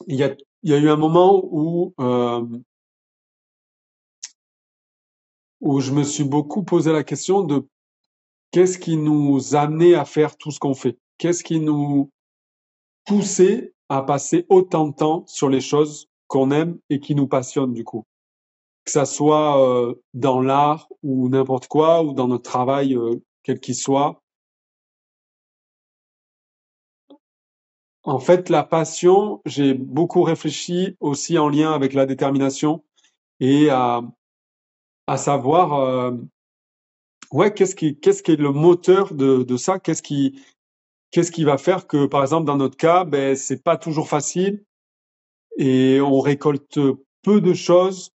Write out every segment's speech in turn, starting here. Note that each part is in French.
il y a, il y a eu un moment où je me suis beaucoup posé la question de qu'est-ce qui nous amenait à faire tout ce qu'on fait? Qu'est-ce qui nous poussait à passer autant de temps sur les choses qu'on aime et qui nous passionnent du coup? Que ça soit dans l'art ou n'importe quoi, ou dans notre travail, quel qu'il soit. En fait, la passion, j'ai beaucoup réfléchi aussi en lien avec la détermination et à savoir, ouais, qu'est-ce qui est le moteur de ça? Qu'est-ce qui va faire que, par exemple, dans notre cas, ben, c'est pas toujours facile et on récolte peu de choses.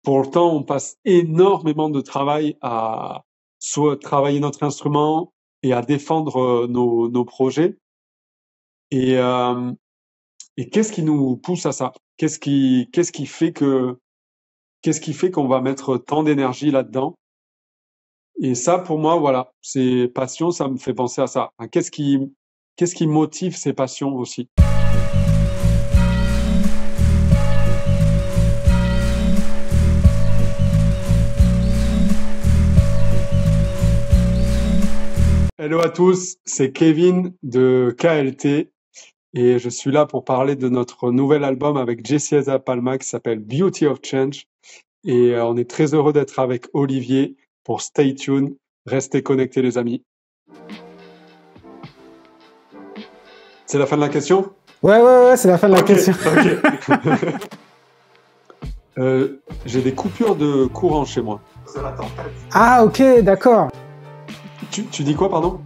Pourtant, on passe énormément de travail à soit travailler notre instrument et à défendre nos projets. Et, euh, et qu'est-ce qui nous pousse à ça? Qu'est-ce qui fait qu'on va mettre tant d'énergie là-dedans? Et ça, pour moi, voilà, c'est passion, ça me fait penser à ça. Qu'est-ce qui motive ces passions aussi? Hello à tous, c'est Kevin de KLT et je suis là pour parler de notre nouvel album avec Jesse Eza Palma qui s'appelle Beauty of Change. Et on est très heureux d'être avec Olivier pour Stay Tuned. Restez connectés les amis. C'est la fin de la question? Ouais, c'est la fin de la Ok, question. ok. J'ai des coupures de courant chez moi. Ah, ok, d'accord. Tu dis quoi, pardon?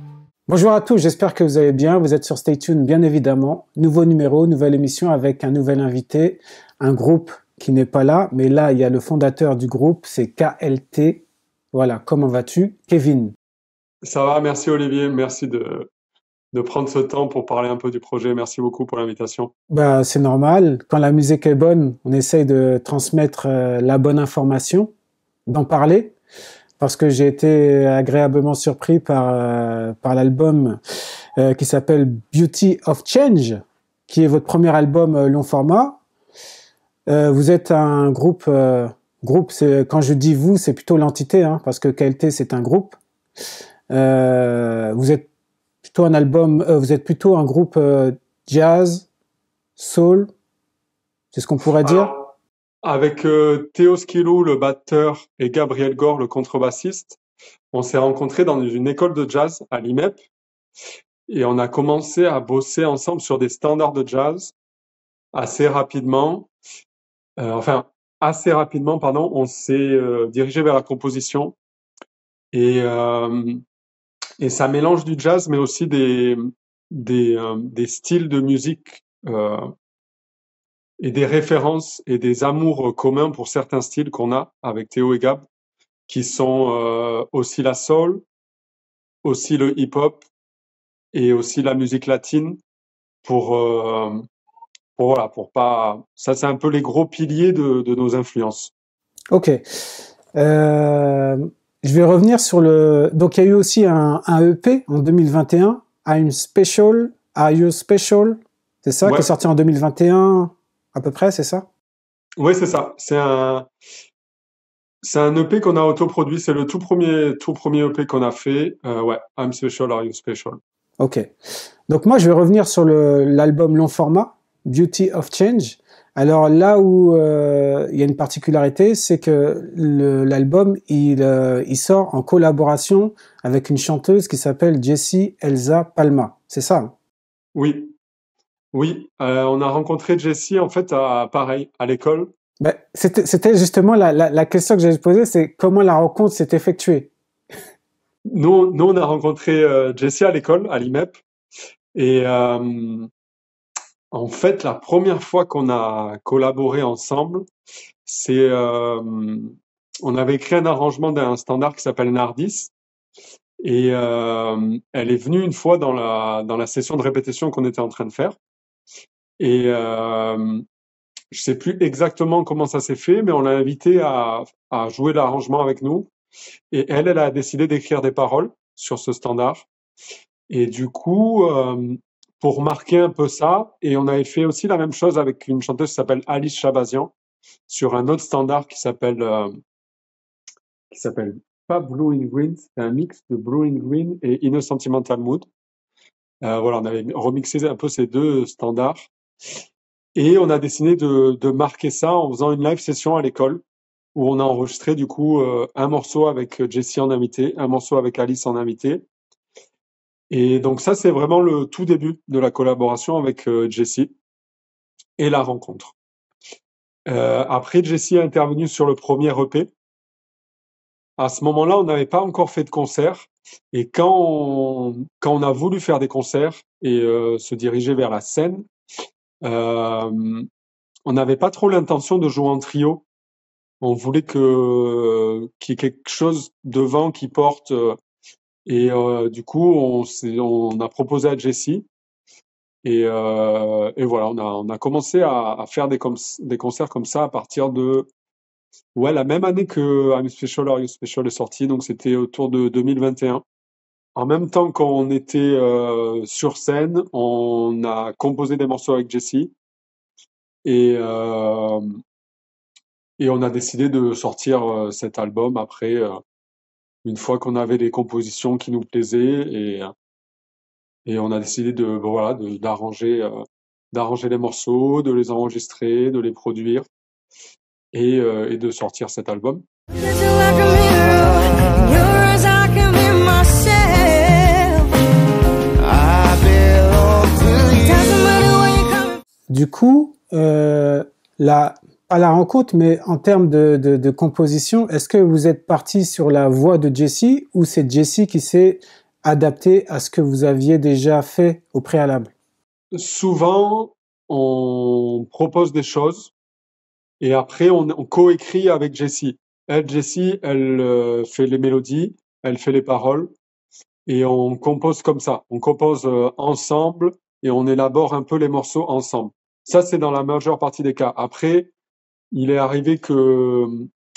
Bonjour à tous, j'espère que vous allez bien. Vous êtes sur Stay Tuned, bien évidemment. Nouveau numéro, nouvelle émission avec un nouvel invité, un groupe qui n'est pas là, mais là, il y a le fondateur du groupe, c'est KLT. Voilà, comment vas-tu, Kevin? Ça va, merci Olivier, merci de prendre ce temps pour parler un peu du projet. Merci beaucoup pour l'invitation. Bah, c'est normal. Quand la musique est bonne, on essaye de transmettre la bonne information, d'en parler. Parce que j'ai été agréablement surpris par l'album qui s'appelle Beauty of Change, qui est votre premier album long format. Vous êtes un groupe, c'est, quand je dis vous, c'est plutôt l'entité, hein, parce que KLT c'est un groupe. Vous êtes plutôt un album, vous êtes plutôt un groupe jazz, soul, c'est ce qu'on pourrait dire. Alors, avec Théo Skilou, le batteur, et Gabriel Gore, le contrebassiste, on s'est rencontrés dans une école de jazz à l'IMEP et on a commencé à bosser ensemble sur des standards de jazz assez rapidement. Enfin, assez rapidement, pardon, on s'est dirigé vers la composition et, euh, et ça mélange du jazz mais aussi des styles de musique et des références et des amours communs pour certains styles qu'on a avec Théo et Gab, qui sont aussi la soul, aussi le hip-hop et aussi la musique latine pour, euh, voilà, pour pas. Ça, c'est un peu les gros piliers de nos influences. Ok. Euh, je vais revenir sur le. Donc il y a eu aussi un EP en 2021, I'm Special, Are You Special, c'est ça, qui est Ouais, sorti en 2021 à peu près, c'est ça? ouais, c'est ça. C'est un EP qu'on a autoproduit. C'est le tout premier EP qu'on a fait. Ouais, I'm Special, Are You Special? Ok. Donc moi je vais revenir sur l'album long format, Beauty of Change. Alors là où il y a une particularité, c'est que l'album il sort en collaboration avec une chanteuse qui s'appelle Jessie Elsa Palma. C'est ça, hein? Oui, oui. On a rencontré Jessie en fait pareil à l'école. Ben, c'était justement la question que j'allais poser, c'est comment la rencontre s'est effectuée. Nous, on a rencontré Jessie à l'école, à l'IMEP. Et en fait, la première fois qu'on a collaboré ensemble, c'est on avait écrit un arrangement d'un standard qui s'appelle Nardis. Et elle est venue une fois dans la session de répétition qu'on était en train de faire. Et je sais plus exactement comment ça s'est fait, mais on l'a invitée à jouer l'arrangement avec nous. Et elle, elle a décidé d'écrire des paroles sur ce standard. Et du coup, pour marquer un peu ça. Et on avait fait aussi la même chose avec une chanteuse qui s'appelle Alice Chabazian sur un autre standard qui s'appelle pas Blue in Green, c'est un mix de Blue in Green et In a Sentimental Mood. Voilà, on avait remixé un peu ces deux standards. Et on a décidé de marquer ça en faisant une live session à l'école où on a enregistré du coup un morceau avec Jessie en invité, un morceau avec Alice en invité. Et donc ça, c'est vraiment le tout début de la collaboration avec Jessie et la rencontre. Après, Jessie est intervenue sur le premier EP. À ce moment-là, on n'avait pas encore fait de concert. Et quand on a voulu faire des concerts et se diriger vers la scène, euh, on n'avait pas trop l'intention de jouer en trio. On voulait qu'il y ait quelque chose devant qui porte. Et du coup, on a proposé à Jessie. Et voilà, on a commencé à faire des concerts comme ça à partir de la même année que I'm Special Are You Special est sorti, donc c'était autour de 2021. En même temps qu'on était sur scène, on a composé des morceaux avec Jessie et euh, et on a décidé de sortir cet album après une fois qu'on avait des compositions qui nous plaisaient et on a décidé d'arranger les morceaux, de les enregistrer, de les produire et de sortir cet album. Du coup, pas la rencontre, mais en termes de composition, est-ce que vous êtes parti sur la voix de Jessie ou c'est Jessie qui s'est adapté à ce que vous aviez déjà fait au préalable? Souvent, on propose des choses et après on coécrit avec Jessie. Jessie, elle fait les mélodies, elle fait les paroles et on compose comme ça. On compose ensemble et on élabore un peu les morceaux ensemble. Ça, c'est dans la majeure partie des cas. Après, il est arrivé que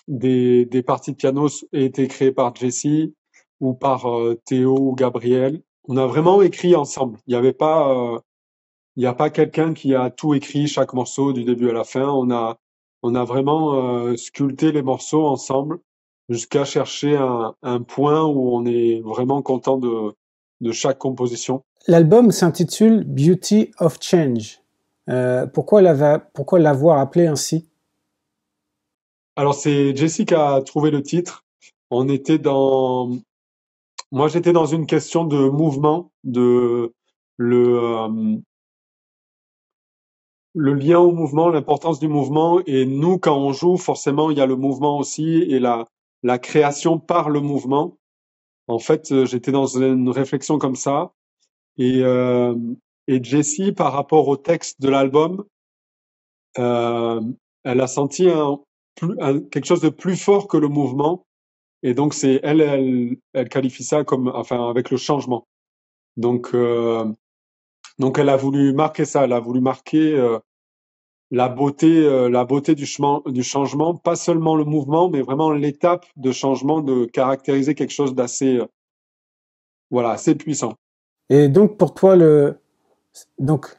des parties de piano aient été créées par Jessie ou par Théo ou Gabriel. On a vraiment écrit ensemble. Il y a pas quelqu'un qui a tout écrit, chaque morceau du début à la fin. On a vraiment sculpté les morceaux ensemble jusqu'à chercher un point où on est vraiment content de chaque composition. L'album s'intitule Beauty of Change. Pourquoi l'avoir appelé ainsi? Alors c'est Jessie qui a trouvé le titre. On était dans, moi j'étais dans une question de mouvement, le le lien au mouvement, l'importance du mouvement. Et nous, quand on joue, forcément, il y a le mouvement aussi et la création par le mouvement. En fait, j'étais dans une réflexion comme ça. Et, euh, et Jessie, par rapport au texte de l'album, euh, elle a senti quelque chose de plus fort que le mouvement. Et donc, elle qualifie ça comme, enfin, avec le changement. Donc, donc elle a voulu marquer ça. Elle a voulu marquer la beauté du changement, pas seulement le mouvement, mais vraiment l'étape de changement, de caractériser quelque chose d'assez, assez puissant. Et donc pour toi le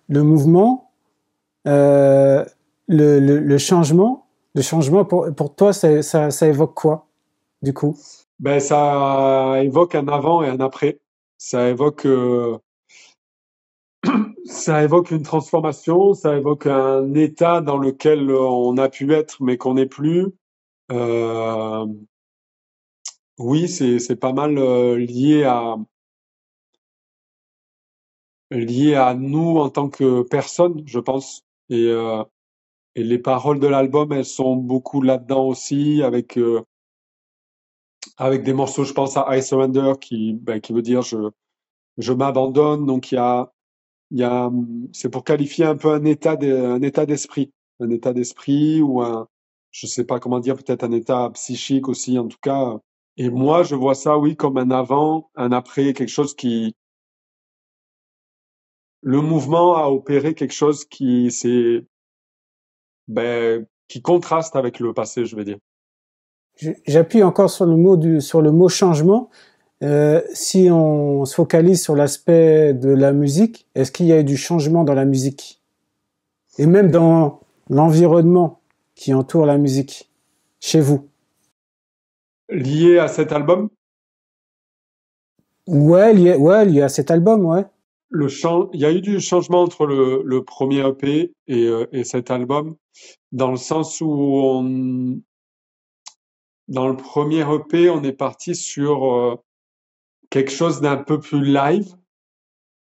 mouvement, euh, le changement pour toi ça évoque quoi du coup? Ben ça évoque un avant et un après. Ça évoque, euh, ça évoque une transformation. Ça évoque un état dans lequel on a pu être, mais qu'on n'est plus. Euh, oui, c'est pas mal lié à nous en tant que personne, je pense. Et les paroles de l'album, elles sont beaucoup là-dedans aussi, avec des morceaux, je pense à I Surrender, qui veut dire je m'abandonne. Donc c'est pour qualifier un peu un état d'esprit ou je sais pas comment dire, peut-être un état psychique aussi, en tout cas. Et moi, je vois ça, oui, comme un avant, un après, quelque chose le mouvement a opéré quelque chose qui contraste avec le passé, je vais dire. J'appuie encore sur le mot changement. Si on se focalise sur l'aspect de la musique, est-ce qu'il y a eu du changement dans la musique? Et même dans l'environnement qui entoure la musique, chez vous? Lié à cet album, Ouais, lié à cet album, ouais. il y a eu du changement entre le premier EP et cet album, dans le sens où dans le premier EP, on est parti sur quelque chose d'un peu plus live,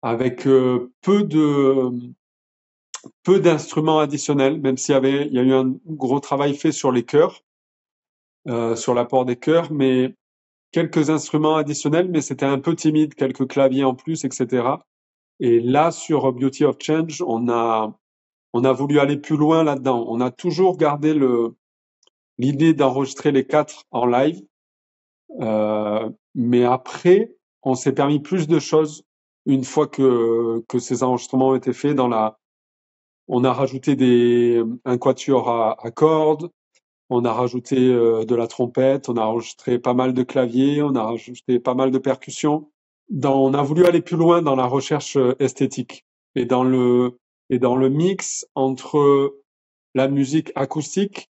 avec peu d'instruments additionnels, même il y a eu un gros travail fait sur les chœurs, sur l'apport des chœurs, mais quelques instruments additionnels, mais c'était un peu timide, quelques claviers en plus, etc. Et là, sur Beauty of Change, on a voulu aller plus loin là-dedans. On a toujours gardé l'idée d'enregistrer les quatre en live, mais après, on s'est permis plus de choses une fois que ces enregistrements ont été faits on a rajouté un quatuor à cordes, on a rajouté de la trompette, on a enregistré pas mal de claviers, on a rajouté pas mal de percussions. On a voulu aller plus loin dans la recherche esthétique et et dans le mix entre la musique acoustique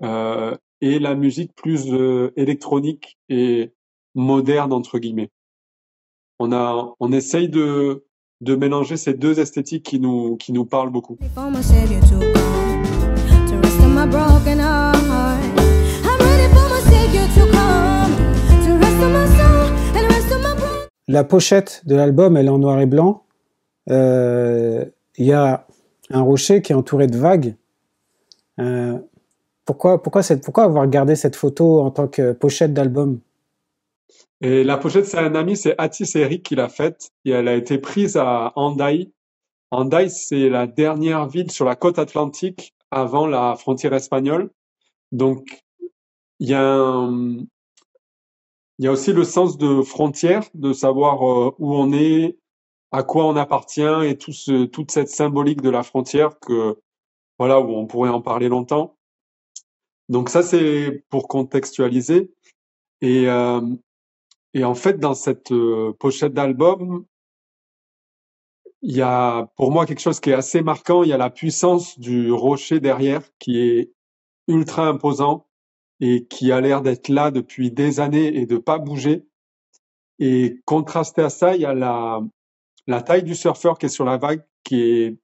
et la musique plus électronique et moderne entre guillemets. On essaye de mélanger ces deux esthétiques qui nous parlent beaucoup. La pochette de l'album, elle est en noir et blanc. Il y a un rocher qui est entouré de vagues. Pourquoi avoir gardé cette photo en tant que pochette d'album? Et la pochette, c'est un ami, c'est Atis Eric qui l'a faite et elle a été prise à Hendaye. Hendaye, c'est la dernière ville sur la côte atlantique avant la frontière espagnole. Donc, il y a il y a aussi le sens de frontière, de savoir où on est, à quoi on appartient et toute cette symbolique de la frontière voilà, où on pourrait en parler longtemps. Donc ça, c'est pour contextualiser. Et, euh, et en fait, dans cette pochette d'album, il y a pour moi quelque chose qui est assez marquant. Il y a la puissance du rocher derrière qui est ultra imposant et qui a l'air d'être là depuis des années et de pas bouger. Et contrasté à ça, il y a la taille du surfeur qui est sur la vague, qui est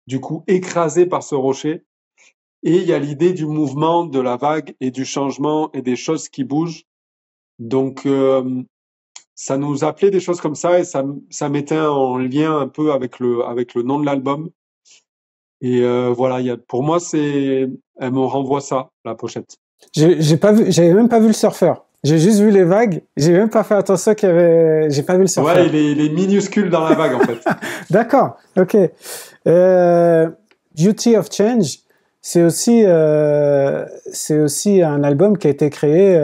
du coup écrasé par ce rocher. Et il y a l'idée du mouvement de la vague et du changement et des choses qui bougent. Donc, ça nous appelait des choses comme ça et ça mettait en lien un peu avec avec le nom de l'album. Et voilà, pour moi, elle me renvoie ça, la pochette. J'avais même pas vu le surfeur. J'ai juste vu les vagues. J'ai même pas fait attention j'ai pas vu le surfeur. Ouais, il est minuscule dans la vague, en fait. D'accord, ok. Beauty of Change, c'est aussi un album qui a été créé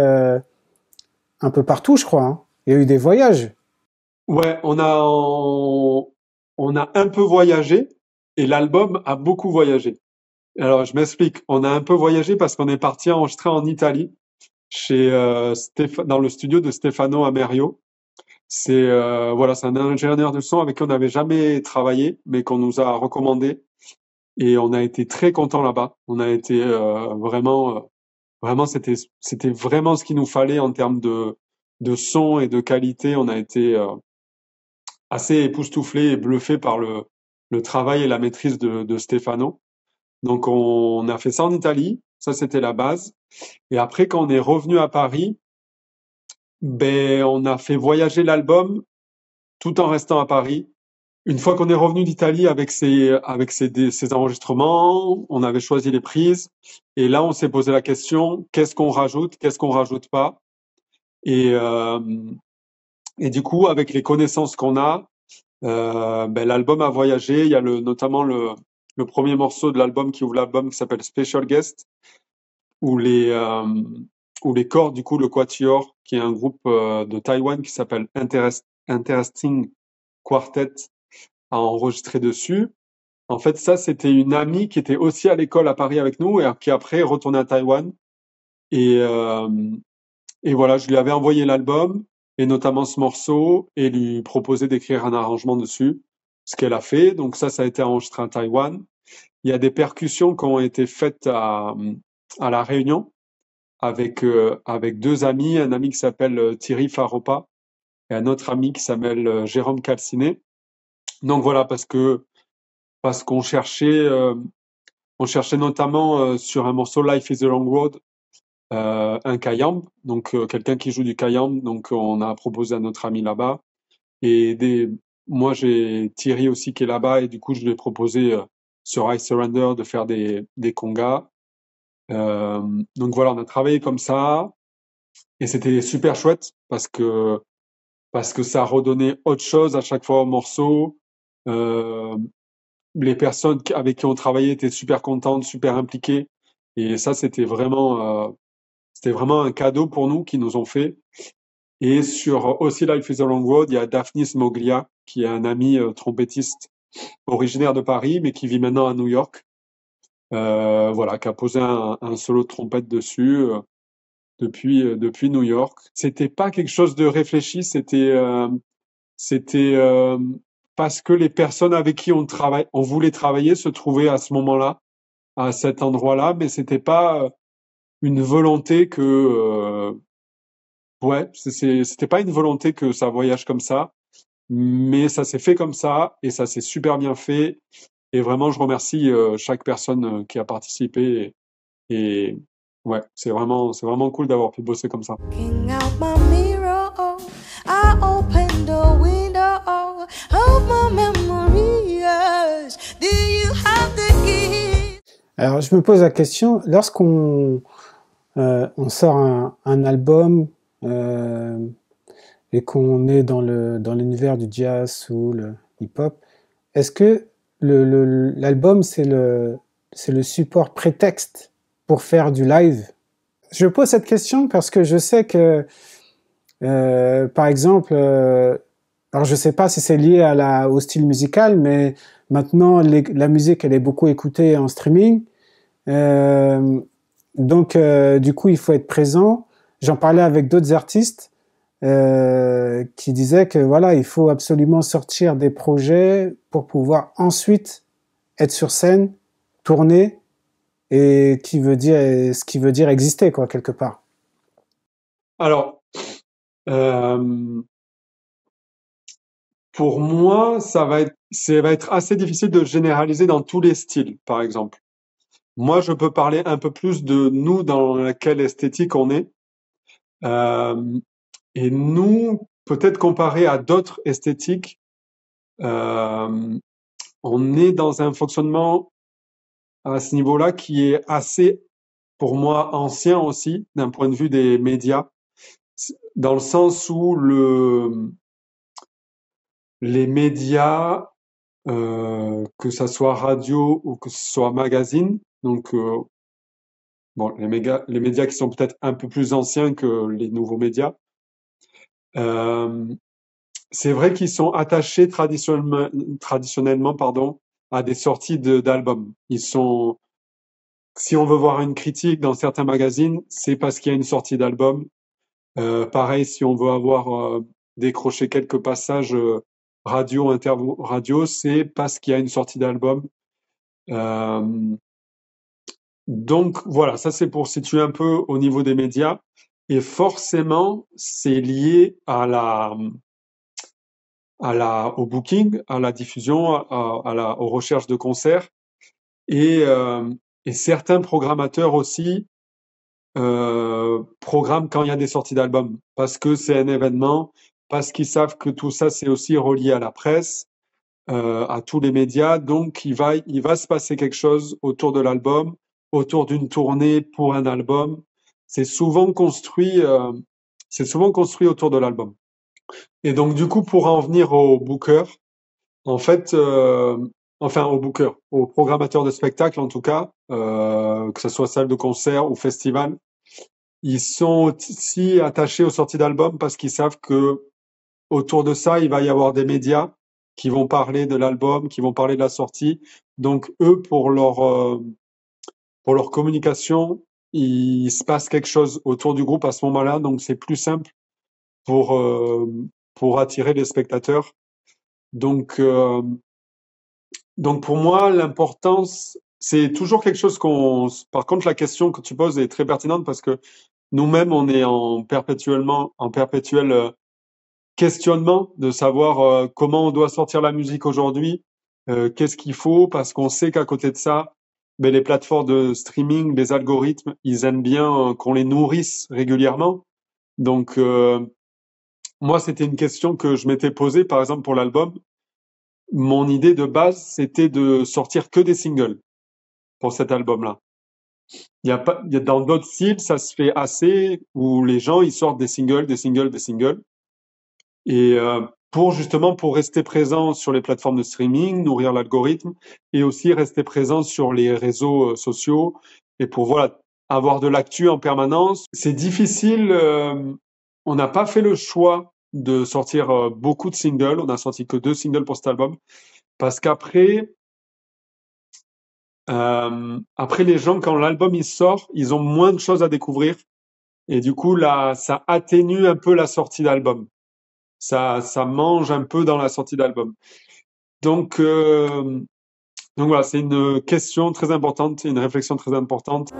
un peu partout, je crois. Hein. Il y a eu des voyages. Ouais, on a un peu voyagé et l'album a beaucoup voyagé. Alors, je m'explique. On a un peu voyagé parce qu'on est parti enregistrer en Italie, dans le studio de Stefano Amerio. Voilà, c'est un ingénieur de son avec qui on n'avait jamais travaillé, mais qu'on nous a recommandé. Et on a été très contents là-bas. On a été vraiment, c'était vraiment ce qu'il nous fallait en termes de son et de qualité. On a été assez époustouflé et bluffé par le travail et la maîtrise de Stefano. Donc on a fait ça en Italie, ça c'était la base. Et après quand on est revenu à Paris, ben on a fait voyager l'album tout en restant à Paris. Une fois qu'on est revenu d'Italie avec ces enregistrements, on avait choisi les prises et là on s'est posé la question qu'est-ce qu'on rajoute pas et euh, et du coup avec les connaissances qu'on a, ben l'album a voyagé. Il y a notamment le premier morceau de l'album qui ouvre l'album qui s'appelle Special Guest où où les cordes, du coup, le Quatuor, qui est un groupe de Taïwan qui s'appelle Interesting Quartet, a enregistré dessus. En fait, ça, c'était une amie qui était aussi à l'école à Paris avec nous et qui après est retournée à Taïwan. Et, euh, et voilà, je lui avais envoyé l'album et notamment ce morceau, et lui proposer d'écrire un arrangement dessus, ce qu'elle a fait. Donc ça a été enregistré à Taïwan. Il y a des percussions qui ont été faites à La Réunion avec deux amis, un ami qui s'appelle Thierry Faropa et un autre ami qui s'appelle Jérôme Calciné. Donc voilà, parce on cherchait notamment sur un morceau Life is a Long Road un kayamb, donc quelqu'un qui joue du kayamb. Donc on a proposé à notre ami là-bas. Et moi j'ai Thierry aussi qui est là-bas et du coup je lui ai proposé sur I Surrender de faire des congas. Donc voilà, on a travaillé comme ça et c'était super chouette parce que ça redonnait autre chose à chaque fois au morceau. Euh, les personnes avec qui on travaillait étaient super contentes, super impliquées et ça c'était vraiment un cadeau pour nous qu'ils nous ont fait. Et sur aussi Life is a Long Road, il y a Daphnis Moglia qui est un ami trompettiste originaire de Paris mais qui vit maintenant à New York. Voilà, qui a posé un solo de trompette dessus. Depuis New York. C'était pas quelque chose de réfléchi, c'était parce que les personnes avec qui on voulait travailler se trouvaient à ce moment-là, à cet endroit-là, mais c'était pas une volonté c'était pas une volonté que ça voyage comme ça, mais ça s'est fait comme ça et ça s'est super bien fait. Et vraiment, je remercie chaque personne qui a participé et ouais, c'est vraiment cool d'avoir pu bosser comme ça. Looking out my mirror, I open the window of my memories. Do you have the key? Alors, je me pose la question, lorsqu'on on sort un album et qu'on est dans l'univers du jazz ou le hip-hop, est-ce que l'album, c'est le support prétexte pour faire du live? Je pose cette question parce que je sais que, par exemple, alors je sais pas si c'est lié au style musical, mais maintenant, la musique, elle est beaucoup écoutée en streaming. Donc, du coup, il faut être présent. J'en parlais avec d'autres artistes qui disaient que voilà, il faut absolument sortir des projets pour pouvoir ensuite être sur scène, tourner, et ce qui veut dire exister, quoi, quelque part. Alors, pour moi, ça va être assez difficile de généraliser dans tous les styles, par exemple. Moi, je peux parler un peu plus de nous dans laquelle esthétique on est. Et nous, peut-être comparé à d'autres esthétiques, on est dans un fonctionnement à ce niveau-là qui est assez, pour moi, ancien aussi, d'un point de vue des médias, dans le sens où les médias, que ça soit radio ou que ce soit magazine, donc bon, les médias qui sont peut-être un peu plus anciens que les nouveaux médias, c'est vrai qu'ils sont attachés traditionnellement, pardon, à des sorties d'albums. Si on veut voir une critique dans certains magazines, c'est parce qu'il y a une sortie d'album. Pareil, si on veut avoir décroché quelques passages interview radio, c'est parce qu'il y a une sortie d'album. Donc voilà, ça c'est pour situer un peu au niveau des médias. Et forcément, c'est lié au booking, à la diffusion, aux recherches de concerts. Et, et certains programmateurs aussi programment quand il y a des sorties d'albums, parce que c'est un événement, parce qu'ils savent que tout ça c'est aussi relié à la presse, à tous les médias. Donc il va se passer quelque chose autour de l'album, autour d'une tournée pour un album. C'est souvent construit, autour de l'album. Et donc du coup, pour en venir au booker, en fait, enfin au booker, au programmateur de spectacle en tout cas, que ce soit salle de concert ou festival, ils sont aussi attachés aux sorties d'albums parce qu'ils savent que autour de ça, il va y avoir des médias qui vont parler de l'album, qui vont parler de la sortie. Donc eux, pour leur communication, il se passe quelque chose autour du groupe à ce moment-là, donc c'est plus simple pour, euh, pour attirer les spectateurs. Donc, euh, donc pour moi, l'importance, c'est toujours quelque chose par contre, la question que tu poses est très pertinente parce que nous-mêmes, on est en perpétuel questionnement de savoir comment on doit sortir la musique aujourd'hui, qu'est-ce qu'il faut, parce qu'on sait qu'à côté de ça, ben, les plateformes de streaming, les algorithmes, ils aiment bien qu'on les nourrisse régulièrement. Donc, moi, c'était une question que je m'étais posée, par exemple, pour l'album. Mon idée de base, c'était de sortir que des singles pour cet album-là. Dans d'autres styles, ça se fait assez, où les gens, ils sortent des singles, des singles, des singles. Et pour rester présent sur les plateformes de streaming, nourrir l'algorithme, et aussi rester présent sur les réseaux sociaux, et pour voilà avoir de l'actu en permanence. C'est difficile. On n'a pas fait le choix de sortir beaucoup de singles. On a sorti que 2 singles pour cet album, parce qu'après, après les gens, quand l'album il sort, ils ont moins de choses à découvrir, et du coup là, ça atténue un peu la sortie d'album. Ça mange un peu dans la sortie d'album. Donc voilà, c'est une question très importante, une réflexion très importante.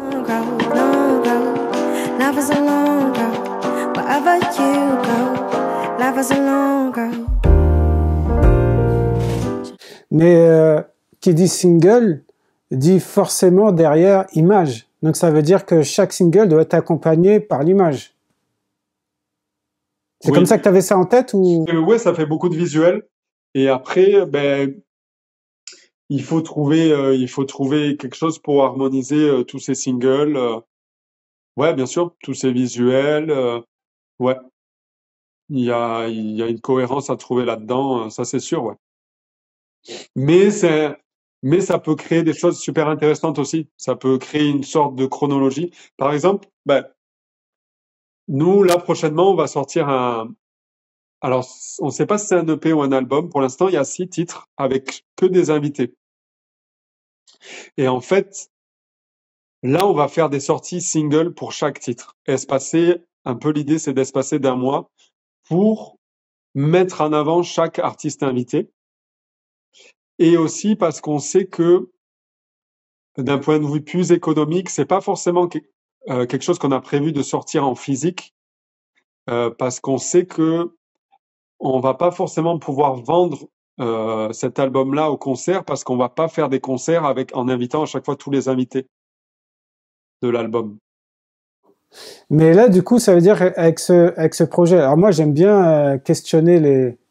Mais qui dit single dit forcément derrière image. Donc ça veut dire que chaque single doit être accompagné par l'image. C'est comme ça que tu avais ça en tête ou? Ouais, ça fait beaucoup de visuels. Et après, ben, il faut trouver quelque chose pour harmoniser tous ces singles. Ouais, bien sûr, tous ces visuels. Ouais, il y a une cohérence à trouver là-dedans, ça c'est sûr, ouais. Mais ça peut créer des choses super intéressantes aussi. Ça peut créer une sorte de chronologie. Par exemple, ben, nous, là, prochainement, on va sortir alors, on ne sait pas si c'est un EP ou un album. Pour l'instant, il y a 6 titres avec que des invités. Et en fait, là, on va faire des sorties singles pour chaque titre. Un peu l'idée, c'est d'espacer d'1 mois pour mettre en avant chaque artiste invité. Et aussi parce qu'on sait que, d'un point de vue plus économique, c'est pas forcément quelque chose qu'on a prévu de sortir en physique, parce qu'on sait que on va pas forcément pouvoir vendre cet album-là au concert, parce qu'on va pas faire des concerts en invitant à chaque fois tous les invités de l'album. Mais là, du coup, ça veut dire avec ce projet. Alors moi, j'aime bien questionner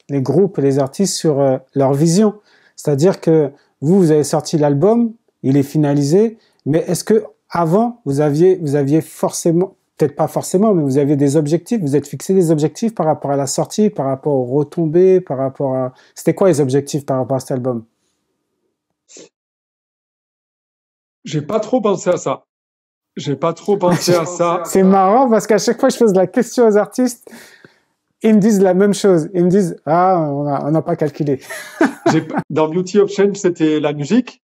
les groupes et les artistes sur leur vision. C'est-à-dire que vous avez sorti l'album, il est finalisé, mais est-ce que avant vous aviez forcément, peut-être pas forcément, mais vous aviez des objectifs, vous êtes fixé des objectifs par rapport à la sortie, par rapport aux retombées, par rapport à... C'était quoi les objectifs par rapport à cet album? J'ai pas trop pensé à ça. C'est marrant parce qu'à chaque fois que je pose la question aux artistes, ils me disent la même chose. Ils me disent « Ah, on n'a pas calculé. » Dans Beauty of Change, c'était la musique.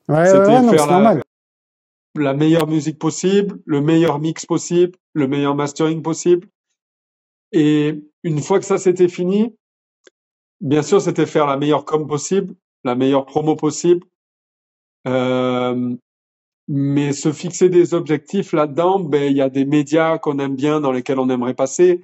Ouais, c'était c'est normal. La meilleure musique possible, le meilleur mix possible, le meilleur mastering possible. Et une fois que ça c'était fini, bien sûr, c'était faire la meilleure com possible, la meilleure promo possible. Mais se fixer des objectifs là-dedans, ben il y a des médias qu'on aime bien, dans lesquels on aimerait passer.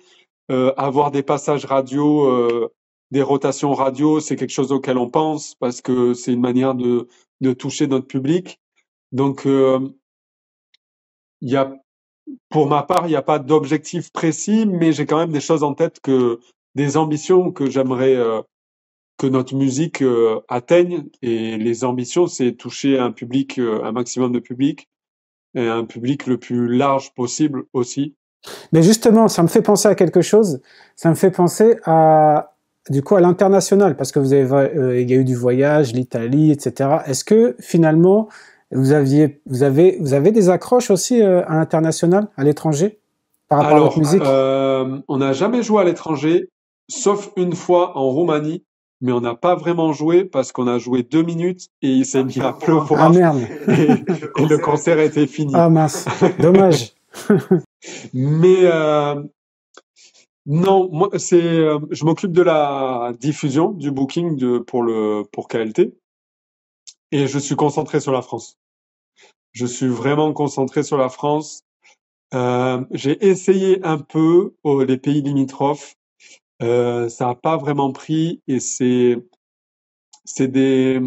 Avoir des passages radio, des rotations radio, c'est quelque chose auquel on pense parce que c'est une manière de toucher notre public. Donc, pour ma part, il n'y a pas d'objectif précis, mais j'ai quand même des choses en tête, des ambitions que j'aimerais que notre musique atteigne. Et les ambitions, c'est toucher un public, un maximum de public, et un public le plus large possible aussi. Mais justement, ça me fait penser à quelque chose. Ça me fait penser à l'international, parce que il y a eu du voyage, l'Italie, etc. Est-ce que finalement vous avez des accroches aussi à l'international, à l'étranger, par rapport à votre musique? On n'a jamais joué à l'étranger, sauf une fois en Roumanie, mais on n'a pas vraiment joué parce qu'on a joué 2 minutes et il s'est mis à pleuvoir. Ah merde. Et le concert était fini. Ah mince, dommage. Mais Non, moi, je m'occupe de la diffusion, du booking pour KLT, et je suis concentré sur la France. Je suis vraiment concentré sur la France. J'ai essayé un peu les pays limitrophes. Ça n'a pas vraiment pris et c'est des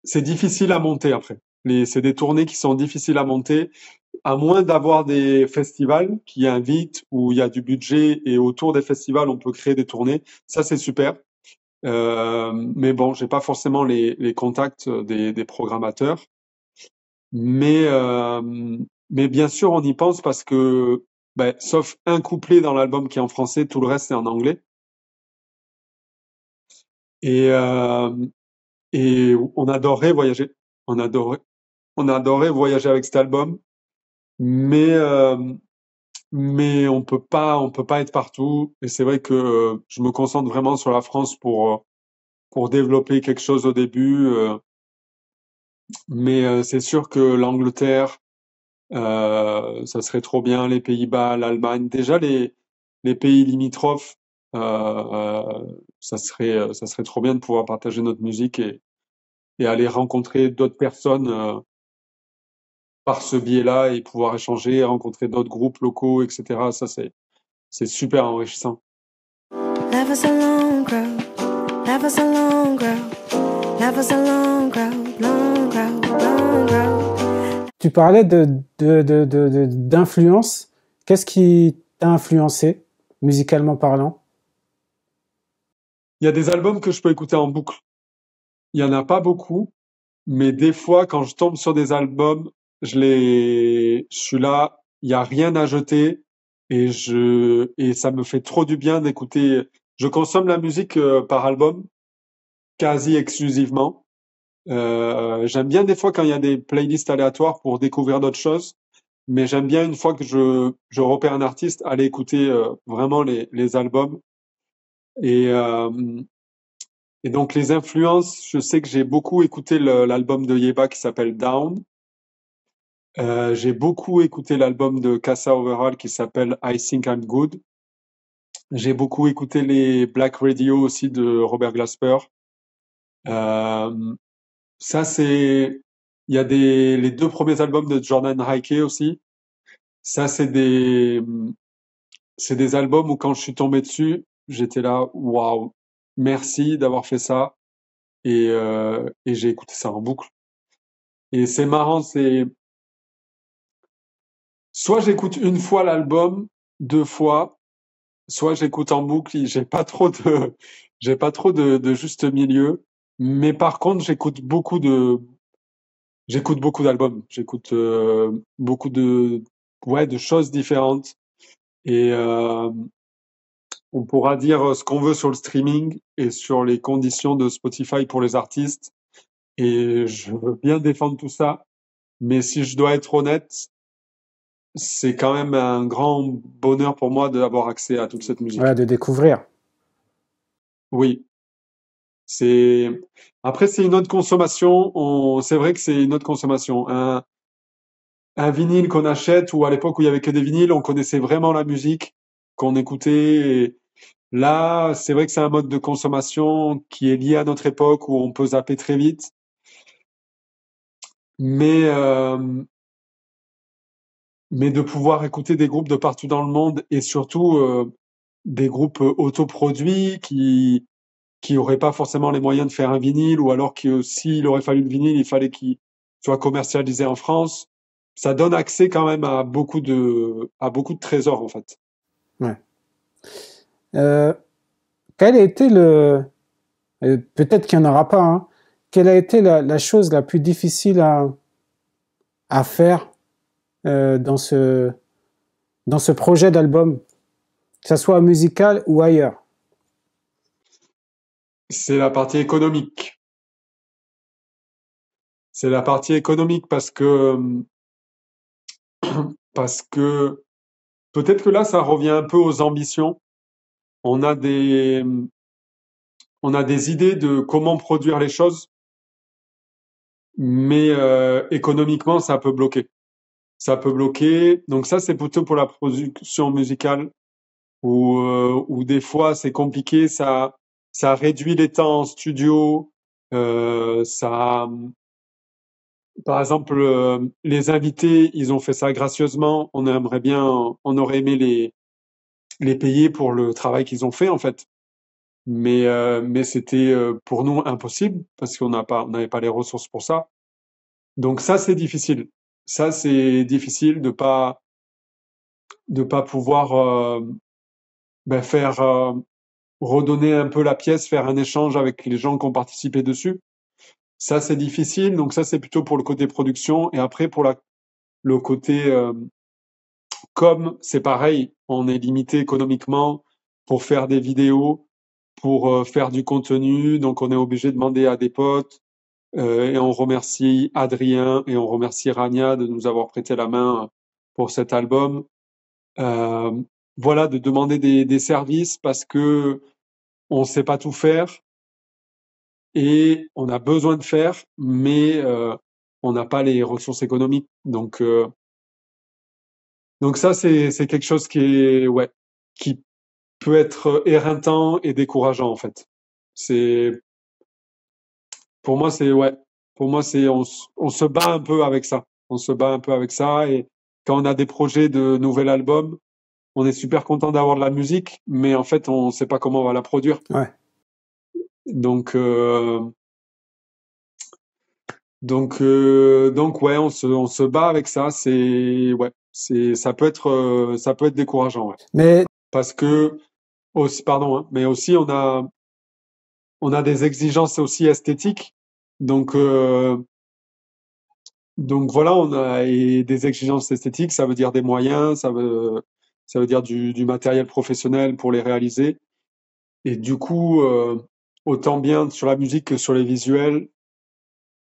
c'est difficile à monter après. C'est des tournées qui sont difficiles à monter, à moins d'avoir des festivals qui invitent où il y a du budget et autour des festivals on peut créer des tournées. Ça c'est super. Mais bon, j'ai pas forcément les contacts des programmateurs. Mais mais bien sûr on y pense parce que ben, sauf un couplet dans l'album qui est en français, tout le reste est en anglais. Et et on adorerait voyager. On adorerait on adorait voyager avec cet album, mais on peut pas être partout. Et c'est vrai que je me concentre vraiment sur la France pour développer quelque chose au début. Mais c'est sûr que l'Angleterre, ça serait trop bien, les Pays-Bas, l'Allemagne, déjà les pays limitrophes, ça serait trop bien de pouvoir partager notre musique et aller rencontrer d'autres personnes par ce biais-là et pouvoir échanger, rencontrer d'autres groupes locaux, etc. Ça, c'est super enrichissant. Life is a long road, life is a long road, life is a long road, long road, long road. Tu parlais d'influence. Qu'est-ce qui t'a influencé, musicalement parlant? Il y a des albums que je peux écouter en boucle. Il y en a pas beaucoup, mais des fois, quand je tombe sur des albums, je suis là, il y a rien à jeter et ça me fait trop du bien d'écouter. Je consomme la musique par album quasi exclusivement. J'aime bien des fois quand il y a des playlists aléatoires pour découvrir d'autres choses, mais j'aime bien une fois que je repère un artiste, aller écouter vraiment les albums. Et, euh, et donc les influences, je sais que j'ai beaucoup écouté l'album de Yeba qui s'appelle Down. J'ai beaucoup écouté l'album de Casa Overall qui s'appelle I Think I'm Good. J'ai beaucoup écouté les Black Radio aussi de Robert Glasper. Euh, Ça, il y a les deux premiers albums de Jordan Heike aussi. Ça, c'est des albums où quand je suis tombé dessus, j'étais là, waouh, merci d'avoir fait ça. Et j'ai écouté ça en boucle. Et c'est marrant, soit j'écoute une fois l'album, deux fois, soit j'écoute en boucle. J'ai pas trop de juste milieu. Mais par contre, j'écoute beaucoup d'albums. J'écoute beaucoup ouais, de choses différentes. Et on pourra dire ce qu'on veut sur le streaming et sur les conditions de Spotify pour les artistes. Et je veux bien défendre tout ça. Mais si je dois être honnête, c'est quand même un grand bonheur pour moi d'avoir accès à toute cette musique. Ouais, de découvrir. Oui. Après, c'est une autre consommation. C'est vrai que c'est une autre consommation. Un vinyle qu'on achète ou à l'époque où il y avait que des vinyles, on connaissait vraiment la musique qu'on écoutait. Et là, c'est vrai que c'est un mode de consommation qui est lié à notre époque où on peut zapper très vite. Mais, mais de pouvoir écouter des groupes de partout dans le monde et surtout des groupes autoproduits qui auraient pas forcément les moyens de faire un vinyle ou alors que s'il aurait fallu le vinyle, il fallait qu'il soit commercialisé en France. Ça donne accès quand même à beaucoup de trésors en fait. Ouais. Quel a été peut-être qu'il n'y en aura pas, hein, quelle a été la chose la plus difficile à faire dans ce projet d'album, que ce soit musical ou ailleurs? C'est la partie économique. C'est la partie économique parce que peut-être que là ça revient un peu aux ambitions. On a des on a des idées de comment produire les choses, mais économiquement ça peut bloquer. Ça peut bloquer. Donc ça c'est plutôt pour la production musicale. ou des fois c'est compliqué, ça réduit les temps en studio, ça, par exemple, les invités, ils ont fait ça gracieusement. On aurait aimé les payer pour le travail qu'ils ont fait en fait. Mais c'était pour nous impossible parce on n'avait pas les ressources pour ça. Donc ça, c'est difficile. Ça, c'est difficile de pas pouvoir faire redonner un peu la pièce, faire un échange avec les gens qui ont participé dessus. Ça, c'est difficile. Donc ça, c'est plutôt pour le côté production. Et après, pour le côté c'est pareil. On est limité économiquement pour faire des vidéos, pour faire du contenu. Donc on est obligé de demander à des potes. Et on remercie Adrien et on remercie Rania de nous avoir prêté la main pour cet album. Euh, voilà, de demander des services parce que on sait pas tout faire et on a besoin de faire, mais on n'a pas les ressources économiques. Donc ça, c'est quelque chose qui peut être éreintant et décourageant en fait. C'est Pour moi, on se bat un peu avec ça. On se bat un peu avec ça et quand on a des projets de nouvel album, on est super content d'avoir de la musique, mais en fait, on sait pas comment on va la produire. Ouais. Donc, ouais, on se bat avec ça. Ça peut être décourageant, ouais. Mais Parce que aussi, pardon, hein, mais aussi on a des exigences aussi esthétiques. Donc, voilà, on a des exigences esthétiques, ça veut dire des moyens, ça veut dire du matériel professionnel pour les réaliser. Et du coup, autant bien sur la musique que sur les visuels,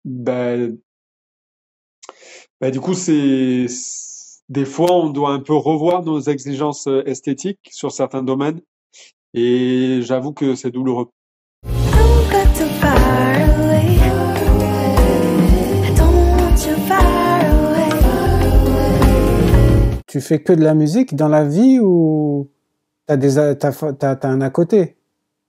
ben, du coup, des fois, on doit un peu revoir nos exigences esthétiques sur certains domaines. Et j'avoue que c'est douloureux. Don't go too far away. I don't want you far away. tu fais que de la musique dans la vie ou t'as un à côté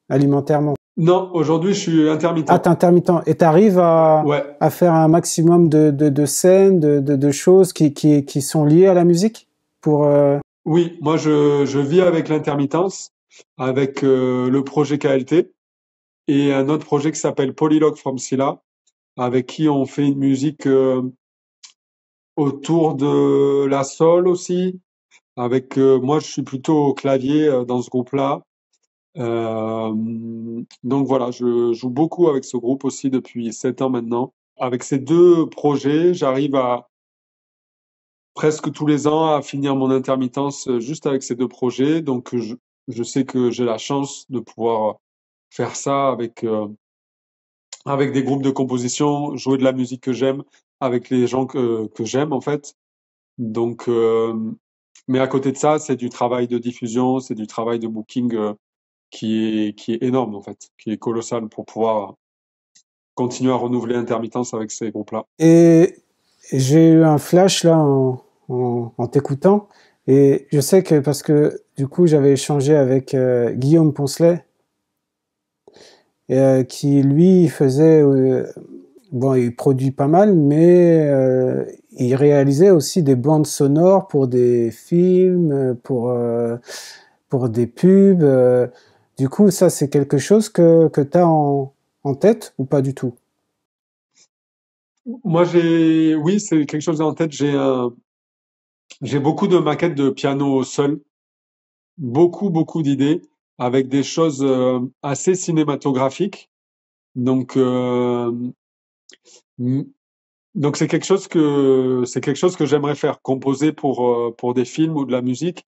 alimentairement? Non, aujourd'hui, je suis intermittent. Ah, t'es intermittent. Et t'arrives Ouais. à faire un maximum de scènes, de choses qui sont liées à la musique pour, Oui, moi, je vis avec l'intermittence, avec le projet KLT et un autre projet qui s'appelle Polylogue from Silla, avec qui on fait une musique autour de la soul aussi. Avec moi, je suis plutôt au clavier dans ce groupe-là. Donc voilà, je joue beaucoup avec ce groupe aussi depuis 7 ans maintenant. Avec ces deux projets, j'arrive à presque tous les ans à finir mon intermittence juste avec ces deux projets. Donc je sais que j'ai la chance de pouvoir faire ça avec des groupes de composition, jouer de la musique que j'aime, avec les gens que j'aime en fait. Donc, mais à côté de ça, c'est du travail de diffusion, c'est du travail de booking qui est énorme en fait, qui est colossal pour pouvoir continuer à renouveler l'intermittence avec ces groupes-là. Et j'ai eu un flash là en t'écoutant, et je sais que parce que du coup j'avais échangé avec Guillaume Poncelet, qui lui faisait bon, il produit pas mal, mais il réalisait aussi des bandes sonores pour des films, pour des pubs. Du coup, ça c'est quelque chose que tu as en tête ou pas du tout? Moi, oui, c'est quelque chose en tête. J'ai beaucoup de maquettes de piano seul, beaucoup d'idées avec des choses assez cinématographiques. Donc, m- donc c'est quelque chose que j'aimerais faire, composer pour des films ou de la musique.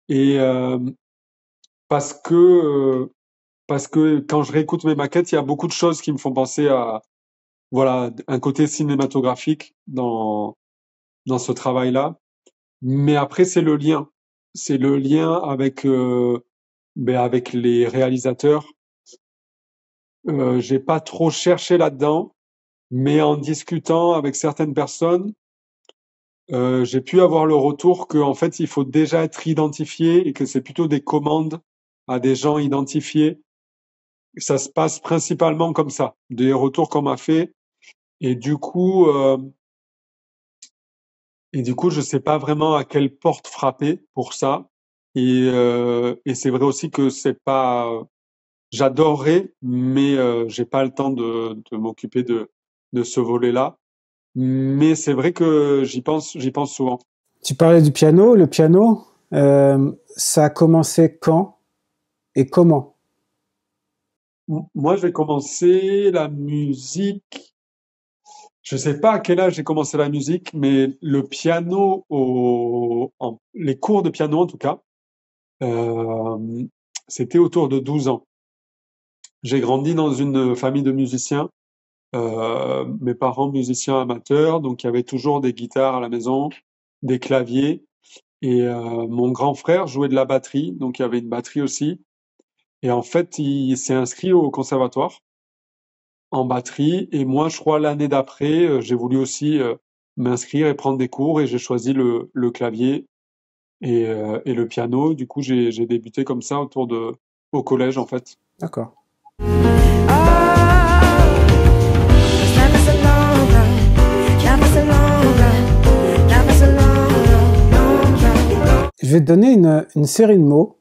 Et parce que parce que quand je réécoute mes maquettes, il y a beaucoup de choses qui me font penser à voilà un côté cinématographique dans ce travail-là. Mais après, c'est le lien avec avec les réalisateurs. J'ai pas trop cherché là-dedans, mais en discutant avec certaines personnes, j'ai pu avoir le retour qu'en fait, il faut déjà être identifié et que c'est plutôt des commandes à des gens identifiés. Ça se passe principalement comme ça, des retours qu'on m'a fait. Et du coup, je sais pas vraiment à quelle porte frapper pour ça. Et c'est vrai aussi que c'est pas. J'adorerais, mais j'ai pas le temps de m'occuper de ce volet-là. Mais c'est vrai que j'y pense souvent. Tu parlais du piano. Le piano, ça a commencé quand et comment? Moi, j'ai commencé la musique. Je sais pas à quel âge j'ai commencé la musique, mais le piano, les cours de piano en tout cas, euh, c'était autour de 12 ans. J'ai grandi dans une famille de musiciens, mes parents musiciens amateurs, donc il y avait toujours des guitares à la maison, des claviers, et mon grand frère jouait de la batterie, donc il y avait une batterie aussi. Et en fait, il s'est inscrit au conservatoire en batterie. Et moi, je crois, l'année d'après, j'ai voulu aussi m'inscrire et prendre des cours et j'ai choisi le clavier et le piano. Du coup, j'ai débuté comme ça au collège, en fait. D'accord. Je vais te donner une série de mots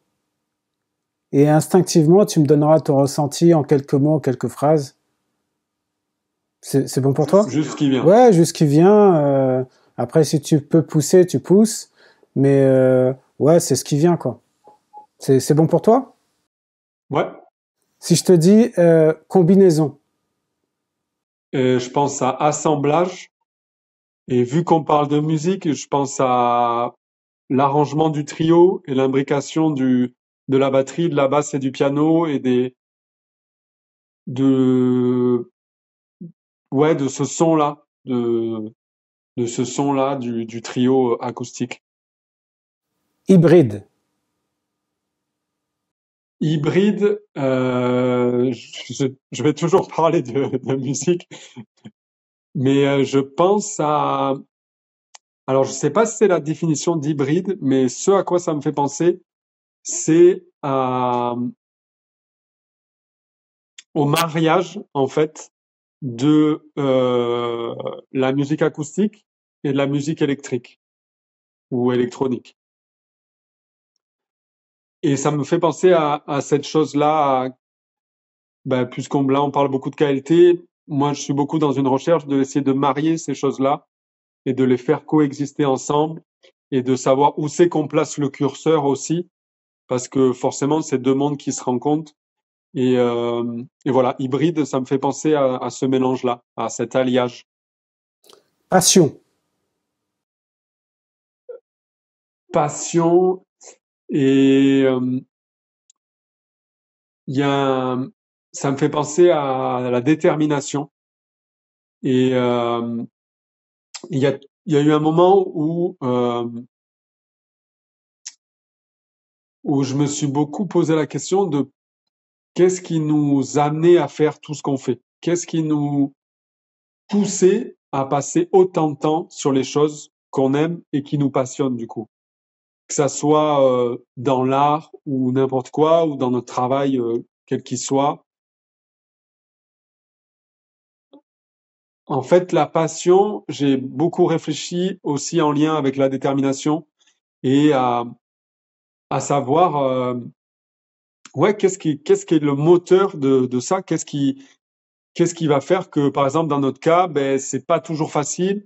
et instinctivement, tu me donneras ton ressenti en quelques mots, quelques phrases. C'est bon pour toi? Juste ce qui vient. Ouais, juste ce qui vient. Après, si tu peux pousser, tu pousses. Mais ouais, c'est ce qui vient, quoi. C'est bon pour toi? Ouais. Si je te dis combinaison. Et je pense à assemblage. Et vu qu'on parle de musique, je pense à l'arrangement du trio et l'imbrication de la batterie, de la basse et du piano et de, ouais, de ce son-là, de ce son-là du trio acoustique. Hybride. Hybride, je vais toujours parler de musique, mais je pense à, alors je sais pas si c'est la définition d'hybride, mais ce à quoi ça me fait penser, c'est au mariage, en fait, de la musique acoustique et de la musique électrique ou électronique. Et ça me fait penser à cette chose-là, là on parle beaucoup de KLT, moi je suis beaucoup dans une recherche de essayer de marier ces choses-là et de les faire coexister ensemble et de savoir où c'est qu'on place le curseur aussi, parce que forcément c'est deux mondes qui se rencontrent. Et voilà, hybride, ça me fait penser à ce mélange-là, à cet alliage. Passion. Passion et ça me fait penser à la détermination. Et il y a eu un moment où je me suis beaucoup posé la question de qu'est-ce qui nous amenait à faire tout ce qu'on fait? Qu'est-ce qui nous poussait à passer autant de temps sur les choses qu'on aime et qui nous passionnent du coup? Que ça soit dans l'art ou n'importe quoi, ou dans notre travail, quel qu'il soit. En fait, la passion, j'ai beaucoup réfléchi aussi en lien avec la détermination et à savoir, ouais, qu'est-ce qui est le moteur de ça? Qu'est-ce qui va faire que, par exemple, dans notre cas, ben, c'est pas toujours facile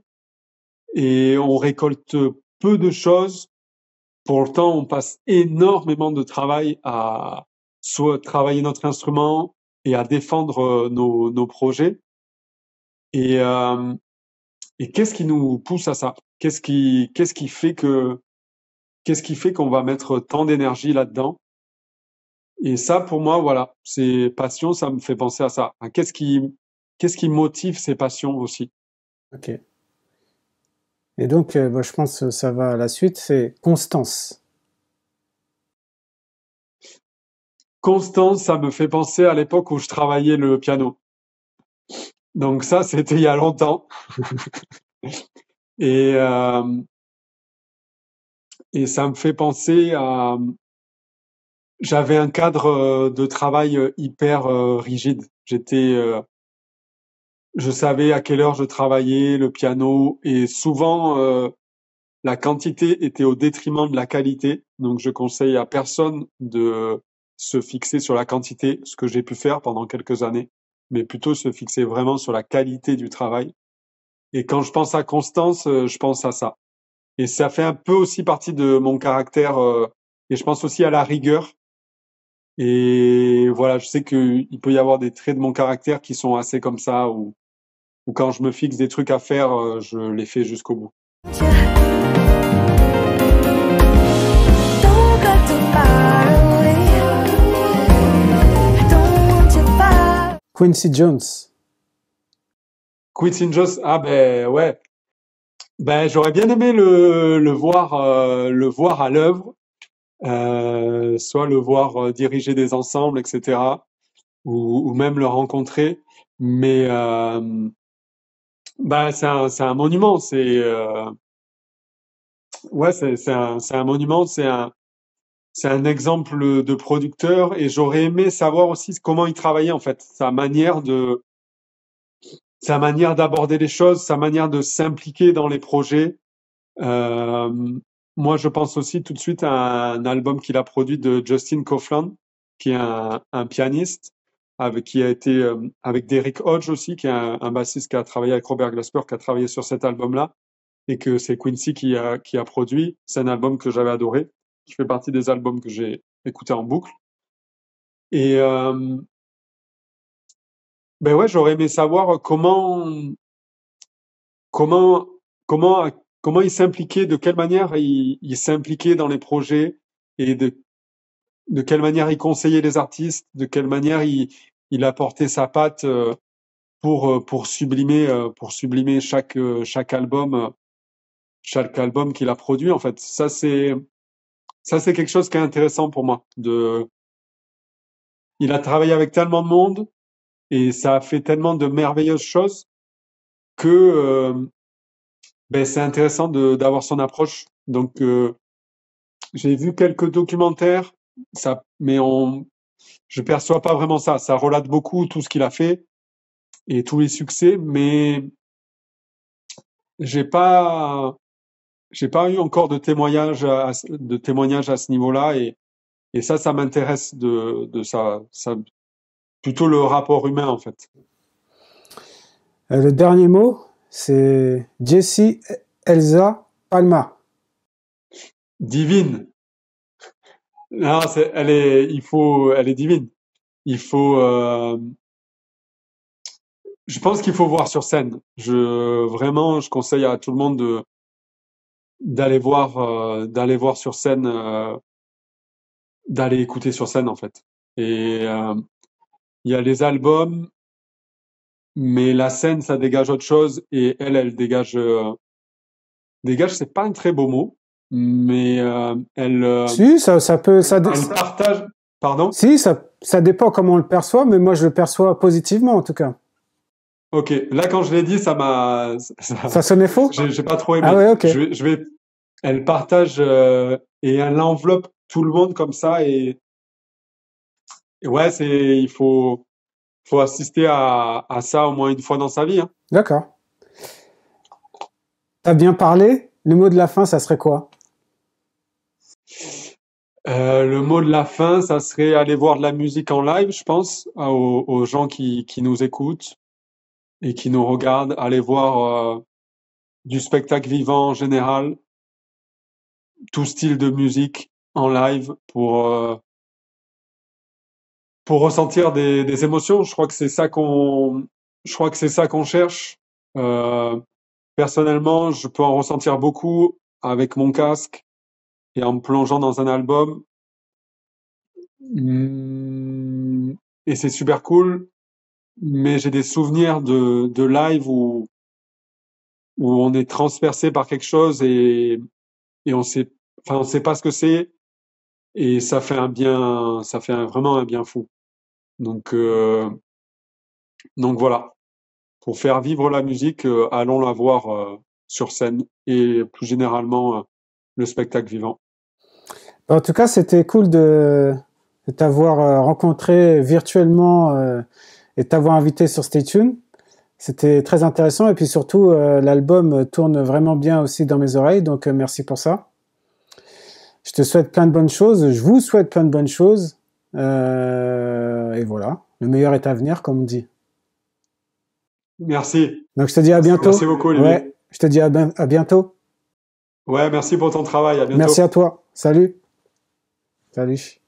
et on récolte peu de choses. Pour le temps, on passe énormément de travail à soit travailler notre instrument et à défendre nos projets. Et, euh, et qu'est-ce qui nous pousse à ça? Qu'est-ce qui fait qu'on va mettre tant d'énergie là-dedans? Et ça, pour moi, voilà, c'est passion, ça me fait penser à ça. Qu'est-ce qui motive ces passions aussi? Ok. Et donc, je pense que ça va à la suite, c'est constance. Constance, ça me fait penser à l'époque où je travaillais le piano. Donc ça, c'était il y a longtemps. Et et ça me fait penser à, j'avais un cadre de travail hyper rigide. Je savais à quelle heure je travaillais, le piano, et souvent la quantité était au détriment de la qualité. Donc je conseille à personne de se fixer sur la quantité, ce que j'ai pu faire pendant quelques années, mais plutôt se fixer vraiment sur la qualité du travail. Et quand je pense à constance, je pense à ça. Et ça fait un peu aussi partie de mon caractère, et je pense aussi à la rigueur. Et voilà, je sais qu'il peut y avoir des traits de mon caractère qui sont assez comme ça, ou quand je me fixe des trucs à faire, je les fais jusqu'au bout. Don't go too far away. I don't want you far. Quincy Jones. Quincy Jones, ah ben ouais, ben j'aurais bien aimé le voir à l'œuvre, soit le voir diriger des ensembles, etc., ou même le rencontrer. Mais bah c'est un monument, ouais c'est un monument, c'est un exemple de producteur, et j'aurais aimé savoir aussi comment il travaillait en fait, sa manière d'aborder les choses, sa manière de s'impliquer dans les projets. Euh, Moi, je pense aussi tout de suite à un album qu'il a produit de Justin Coughlin, qui est un pianiste, qui a été avec Derrick Hodge aussi, qui est un bassiste qui a travaillé avec Robert Glasper, qui a travaillé sur cet album-là, et que c'est Quincy qui a produit. C'est un album que j'avais adoré, qui fait partie des albums que j'ai écoutés en boucle. Et ben ouais, j'aurais aimé savoir comment, comment, comment il s'impliquait, de quelle manière il s'impliquait dans les projets, et de quelle manière il conseillait les artistes, de quelle manière il apportait sa patte pour sublimer chaque album qu'il a produit. En fait, ça c'est quelque chose qui est intéressant pour moi. Il a travaillé avec tellement de monde et ça a fait tellement de merveilleuses choses que ben, c'est intéressant d'avoir son approche. Donc j'ai vu quelques documentaires, mais je perçois pas vraiment ça. Ça relate beaucoup tout ce qu'il a fait et tous les succès, mais j'ai pas j'ai pas eu encore de témoignages à ce niveau-là, et ça m'intéresse de ça plutôt le rapport humain en fait. Le dernier mot, c'est Jessie Elsa Palma. Divine. Non, elle est divine. Il faut, je pense qu'il faut voir sur scène. Vraiment, je conseille à tout le monde d'aller voir sur scène, d'aller écouter sur scène en fait. Et il y a les albums, mais la scène, ça dégage autre chose, et elle dégage, c'est pas un très beau mot, mais Si, ça peut, ça, elle partage, pardon? si, ça dépend comment on le perçoit, mais moi je le perçois positivement en tout cas. Ok, là quand je l'ai dit, Ça sonnait faux? j'ai pas trop aimé. Ah ouais, ok. Elle partage et elle enveloppe tout le monde comme ça, et ouais, faut assister à ça au moins une fois dans sa vie, hein. D'accord. T'as bien parlé. Le mot de la fin, ça serait quoi? Le mot de la fin, ça serait aller voir de la musique en live, je pense, aux gens qui nous écoutent et qui nous regardent, aller voir du spectacle vivant en général, tout style de musique en live pour ressentir des émotions. Je crois que c'est ça qu'on cherche. Euh, Personnellement, je peux en ressentir beaucoup avec mon casque et en me plongeant dans un album. Et c'est super cool, mais j'ai des souvenirs de live où on est transpercé par quelque chose, et on sait pas ce que c'est, et ça fait vraiment un bien fou. Donc voilà. Pour faire vivre la musique, allons la voir sur scène, et plus généralement le spectacle vivant. En tout cas, c'était cool de t'avoir rencontré virtuellement et t'avoir invité sur Stay Tuned. C'était très intéressant et puis surtout, l'album tourne vraiment bien aussi dans mes oreilles, donc merci pour ça. Je te souhaite plein de bonnes choses, je vous souhaite plein de bonnes choses et voilà, le meilleur est à venir, comme on dit. Merci. Donc je te dis à bientôt. Merci beaucoup, Olivier. Ouais, je te dis à bientôt. Ouais, merci pour ton travail. À bientôt. Merci à toi. Salut. Salut.